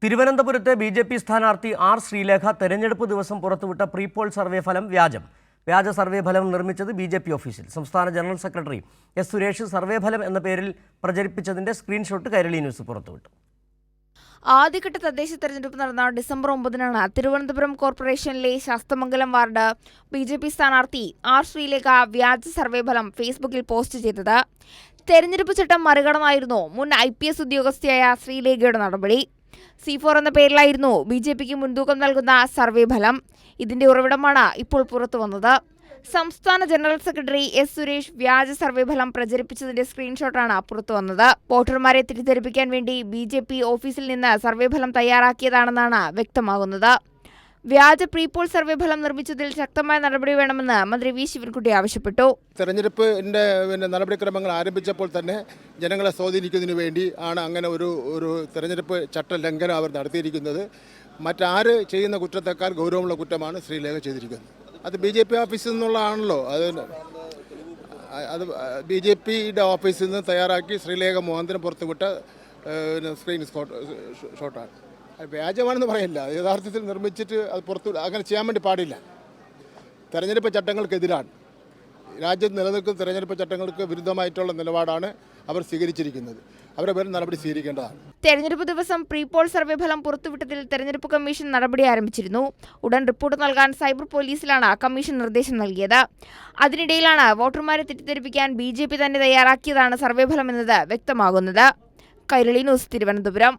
തിരുവനന്തപുരത്തെ ബി.ജെ.പി. സ്ഥാനാർത്ഥി ആർ. ശ്രീലേഖ തെരഞ്ഞെടുപ്പ് ദിവസം പുറത്തുവിട്ട പ്രീപോൾ സർവേ ഫലം വ്യാജ സർവേ ഫലം നിർമ്മിച്ചത് ബി.ജെ.പി. ഓഫീസിൽ. സംസ്ഥാന general secretary S. Suresh survey ഫലം എന്ന പേരിൽ പ്രചരിപ്പിച്ചതിന്റെ സ്ക്രീൻഷോട്ട് കൈരളി ന്യൂസ് പുറത്തുവിട്ടു. ആദ്യഘട്ട തദ്ദേശ തെരഞ്ഞെടുപ്പ് നടന്ന ഡിസംബർ 9 തിരുവനന്തപുരം കോർപ്പറേഷനിലെ ശാസ്തമംഗലം വാർഡ് ബി.ജെ.പി. സ്ഥാനാർത്ഥി ആർ. ശ്രീലേഖ വ്യാജ സർവേ ഫലം ഫേസ്ബുക്കിൽ പോസ്റ്റ് ചെയ്തത്. തെരഞ്ഞെടുപ്പ് ചട്ടം മറികടന്നായിരുന്നു മുൻ IPS ഉദ്യോഗസ്ഥയായ ശ്രീലേഖയുടെ നടപടി. C4 എന്ന പേരിലായിരുന്നു ബി.ജെ.പിക്ക് മുൻതൂക്കം നൽകുന്ന സർവേ ഫലം. ഇതിന്റെ ഉറവിടമാണ് ഇപ്പോൾ പുറത്തുവന്നത്. സംസ്ഥാന ജനറൽ സെക്രട്ടറി എസ്. സുരേഷ് വ്യാജ സർവേ ഫലം പ്രചരിപ്പിച്ചതിന്റെ സ്ക്രീൻഷോട്ടാണ് പുറത്തുവന്നത്. വോട്ടർമാരെ തെറ്റിദ്ധരിപ്പിക്കാൻ വേണ്ടി ബി.ജെ.പി. ഓഫീസിൽ നിന്ന് സർവേ ഫലം തയ്യാറാക്കിയതാണെന്നാണ് വ്യക്തമാകുന്നത്. വ്യാജ പ്രീപോൾ സർവേ ഫലം നിർമ്മിച്ചതിൽ ശക്തമായ നടപടി വേണമെന്ന് മന്ത്രി വി. ശിവൻകുട്ടി ആവശ്യപ്പെട്ടു. തെരഞ്ഞെടുപ്പിന്റെ നടപടിക്രമങ്ങൾ ആരംഭിച്ചപ്പോൾ തന്നെ ജനങ്ങളെ സ്വാധീനിക്കുന്നതിന് വേണ്ടി ആണ് അങ്ങനെ ഒരു തെരഞ്ഞെടുപ്പ് ചട്ട ലംഘനം അവർ നടത്തിയിരിക്കുന്നത്. മറ്റാര് ചെയ്യുന്ന കുറ്റത്തേക്കാൾ ഗൗരവമുള്ള കുറ്റമാണ് ശ്രീലേഖ ചെയ്തിരിക്കുന്നത്. അത് ബി.ജെ.പി. ഓഫീസിൽ നിന്നുള്ളതാണല്ലോ. അത് ബി.ജെ.പിയുടെ ഓഫീസിൽ നിന്ന് തയ്യാറാക്കി ശ്രീലേഖ മുഖാന്തരം പുറത്തുവിട്ട സ്ക്രീൻ ഷോട്ടാണ്. വ്യാജമാണെന്ന് പറയില്ല, യഥാർത്ഥത്തിൽ നിർമ്മിച്ചിട്ട് അത് അങ്ങനെ ചെയ്യാൻ വേണ്ടി പാടില്ല. തെരഞ്ഞെടുപ്പ് ചട്ടങ്ങൾക്കെതിരാണ്. രാജ്യത്ത് നിലനിൽക്കുന്ന തെരഞ്ഞെടുപ്പ് ചട്ടങ്ങൾക്ക് വിരുദ്ധമായിട്ടുള്ള നിലപാടാണ് അവർ സ്വീകരിച്ചിരിക്കുന്നത്. അവരെ പേരിൽ നടപടി സ്വീകരിക്കേണ്ടതാണ്. തെരഞ്ഞെടുപ്പ് ദിവസം പ്രീപോൾ സർവേ ഫലം പുറത്തുവിട്ടതിൽ തെരഞ്ഞെടുപ്പ് കമ്മീഷൻ നടപടി ആരംഭിച്ചിരുന്നു. ഉടൻ റിപ്പോർട്ട് നൽകാൻ സൈബർ പോലീസിലാണ് കമ്മീഷൻ നിർദ്ദേശം നൽകിയത്. അതിനിടയിലാണ് വോട്ടർമാരെ തെറ്റിദ്ധരിപ്പിക്കാൻ ബി.ജെ.പി. തന്നെ തയ്യാറാക്കിയതാണ് സർവേ ഫലം എന്നത് വ്യക്തമാകുന്നത്. കൈരളി ന്യൂസ്, തിരുവനന്തപുരം.